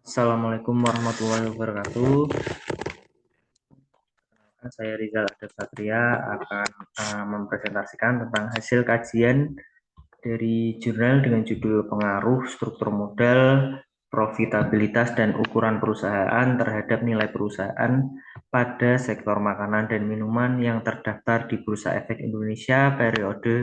Assalamualaikum warahmatullahi wabarakatuh. Saya Rizal Adab Satria akan mempresentasikan tentang hasil kajian dari jurnal dengan judul Pengaruh Struktur Modal, Profitabilitas dan Ukuran Perusahaan terhadap Nilai Perusahaan pada sektor makanan dan minuman yang terdaftar di Bursa Efek Indonesia periode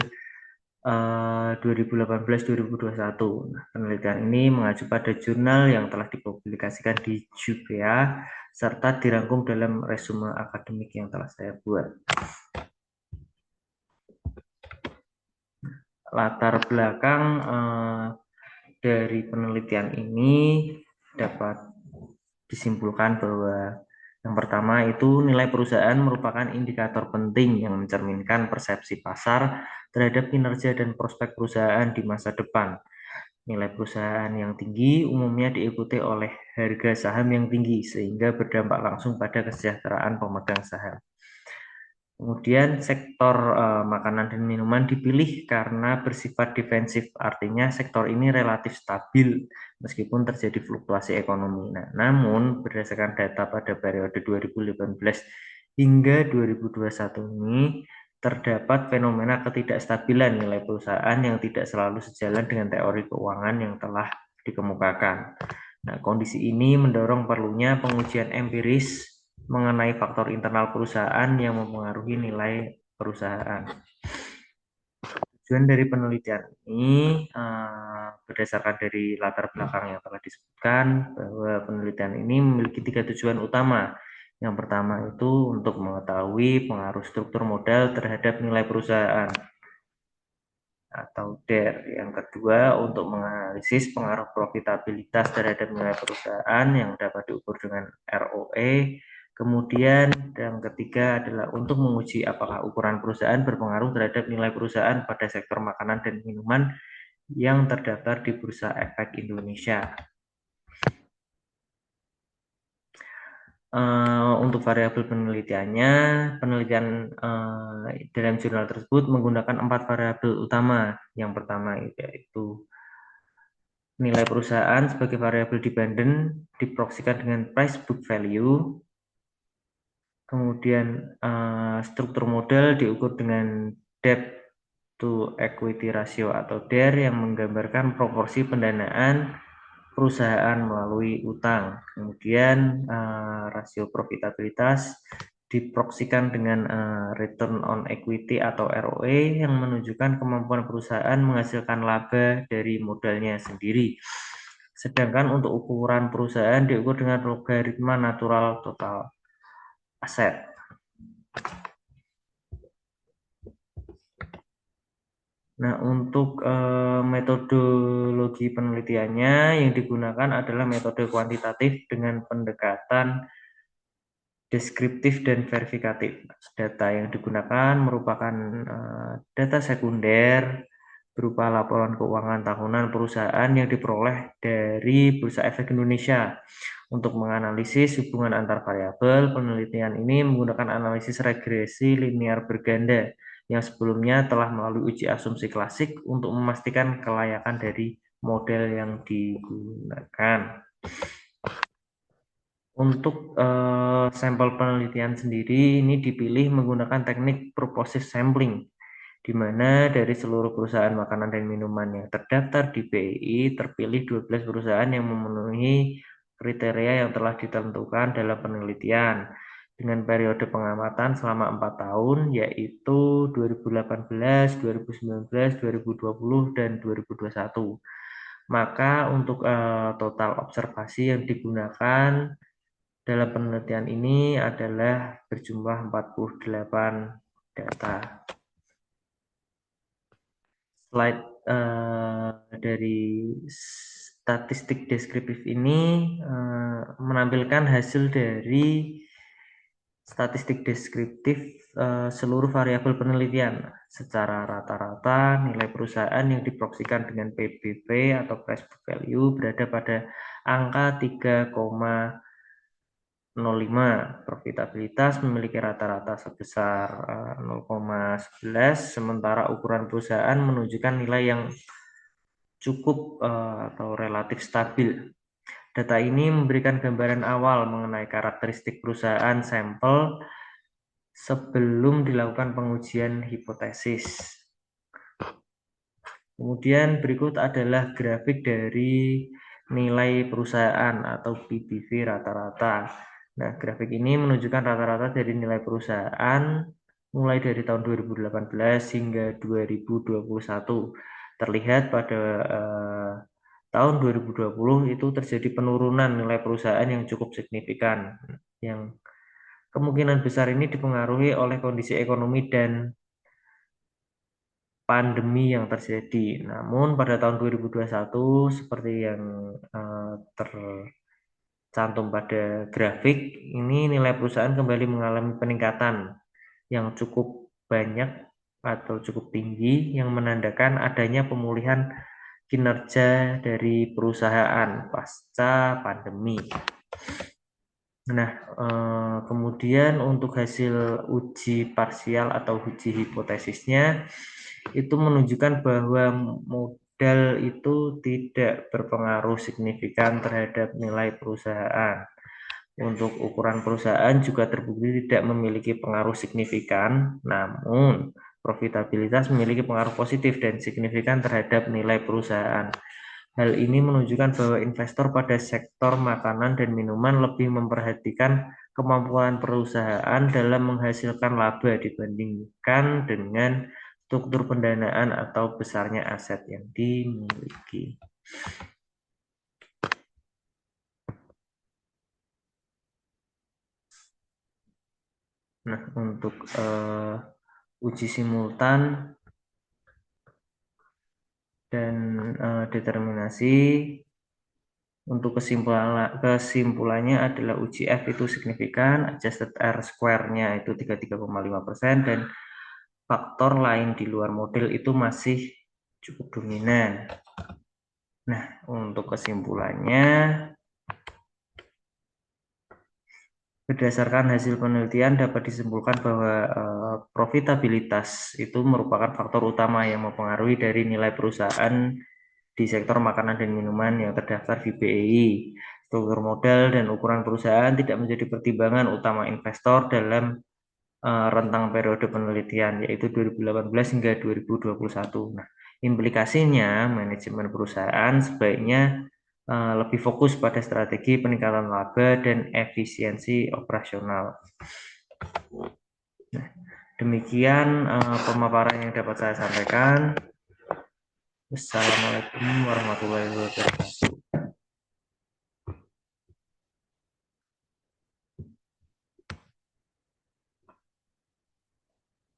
2018-2021. Nah, penelitian ini mengacu pada jurnal yang telah dipublikasikan di JUPEA serta dirangkum dalam resume akademik yang telah saya buat. Latar belakang dari penelitian ini dapat disimpulkan bahwa yang pertama itu nilai perusahaan merupakan indikator penting yang mencerminkan persepsi pasar terhadap kinerja dan prospek perusahaan di masa depan. Nilai perusahaan yang tinggi umumnya diikuti oleh harga saham yang tinggi sehingga berdampak langsung pada kesejahteraan pemegang saham. Kemudian sektor makanan dan minuman dipilih karena bersifat defensif, artinya sektor ini relatif stabil meskipun terjadi fluktuasi ekonomi. Nah, namun berdasarkan data pada periode 2018 hingga 2021 ini terdapat fenomena ketidakstabilan nilai perusahaan yang tidak selalu sejalan dengan teori keuangan yang telah dikemukakan. Nah, kondisi ini mendorong perlunya pengujian empiris mengenai faktor internal perusahaan yang mempengaruhi nilai perusahaan. Tujuan dari penelitian ini berdasarkan dari latar belakang yang telah disebutkan bahwa penelitian ini memiliki 3 tujuan utama. Yang pertama itu untuk mengetahui pengaruh struktur modal terhadap nilai perusahaan atau DER. Yang kedua untuk menganalisis pengaruh profitabilitas terhadap nilai perusahaan yang dapat diukur dengan ROE. Kemudian yang ketiga adalah untuk menguji apakah ukuran perusahaan berpengaruh terhadap nilai perusahaan pada sektor makanan dan minuman yang terdaftar di Bursa Efek Indonesia. Untuk variabel penelitiannya, penelitian dalam jurnal tersebut menggunakan 4 variabel utama. Yang pertama yaitu nilai perusahaan sebagai variabel dependen diproksikan dengan price book value. Kemudian struktur modal diukur dengan debt to equity ratio atau DER yang menggambarkan proporsi pendanaan perusahaan melalui utang. Kemudian rasio profitabilitas diproksikan dengan return on equity atau ROE yang menunjukkan kemampuan perusahaan menghasilkan laba dari modalnya sendiri. Sedangkan untuk ukuran perusahaan diukur dengan logaritma natural total aset. Nah, untuk metodologi penelitiannya yang digunakan adalah metode kuantitatif dengan pendekatan deskriptif dan verifikatif. Data yang digunakan merupakan data sekunder berupa laporan keuangan tahunan perusahaan yang diperoleh dari Bursa Efek Indonesia. Untuk menganalisis hubungan antar variabel, penelitian ini menggunakan analisis regresi linear berganda yang sebelumnya telah melalui uji asumsi klasik untuk memastikan kelayakan dari model yang digunakan. Untuk sampel penelitian sendiri ini dipilih menggunakan teknik purposive sampling, di mana dari seluruh perusahaan makanan dan minuman yang terdaftar di BEI terpilih 12 perusahaan yang memenuhi kriteria yang telah ditentukan dalam penelitian dengan periode pengamatan selama 4 tahun yaitu 2018, 2019, 2020, dan 2021. Maka untuk total observasi yang digunakan dalam penelitian ini adalah berjumlah 48 data. Slide dari statistik deskriptif ini menampilkan hasil dari statistik deskriptif seluruh variabel penelitian. Secara rata-rata nilai perusahaan yang diproksikan dengan PBV atau price book value berada pada angka 3,05. Profitabilitas memiliki rata-rata sebesar 0,11, sementara ukuran perusahaan menunjukkan nilai yang cukup atau relatif stabil. Data ini memberikan gambaran awal mengenai karakteristik perusahaan sampel sebelum dilakukan pengujian hipotesis. Kemudian berikut adalah grafik dari nilai perusahaan atau PBV rata-rata. Nah, grafik ini menunjukkan rata-rata dari nilai perusahaan mulai dari tahun 2018 hingga 2021. Terlihat pada tahun 2020 itu terjadi penurunan nilai perusahaan yang cukup signifikan, yang kemungkinan besar ini dipengaruhi oleh kondisi ekonomi dan pandemi yang terjadi. Namun pada tahun 2021 seperti yang tercantum pada grafik ini, nilai perusahaan kembali mengalami peningkatan yang cukup banyak atau cukup tinggi yang menandakan adanya pemulihan kinerja dari perusahaan pasca pandemi. Nah, kemudian untuk hasil uji parsial atau uji hipotesisnya itu menunjukkan bahwa modal itu tidak berpengaruh signifikan terhadap nilai perusahaan. Untuk ukuran perusahaan juga terbukti tidak memiliki pengaruh signifikan, namun profitabilitas memiliki pengaruh positif dan signifikan terhadap nilai perusahaan. Hal ini menunjukkan bahwa investor pada sektor makanan dan minuman lebih memperhatikan kemampuan perusahaan dalam menghasilkan laba dibandingkan dengan struktur pendanaan atau besarnya aset yang dimiliki. Nah, untuk uji simultan dan determinasi, untuk kesimpulannya adalah uji F itu signifikan, adjusted R square-nya itu 33,5%, dan faktor lain di luar model itu masih cukup dominan. Nah, untuk kesimpulannya, berdasarkan hasil penelitian dapat disimpulkan bahwa profitabilitas itu merupakan faktor utama yang mempengaruhi dari nilai perusahaan di sektor makanan dan minuman yang terdaftar di BEI. Struktur modal dan ukuran perusahaan tidak menjadi pertimbangan utama investor dalam rentang periode penelitian, yaitu 2018 hingga 2021. Nah, implikasinya manajemen perusahaan sebaiknya lebih fokus pada strategi peningkatan laba dan efisiensi operasional. Nah, demikian pemaparan yang dapat saya sampaikan. Wassalamualaikum warahmatullahi wabarakatuh.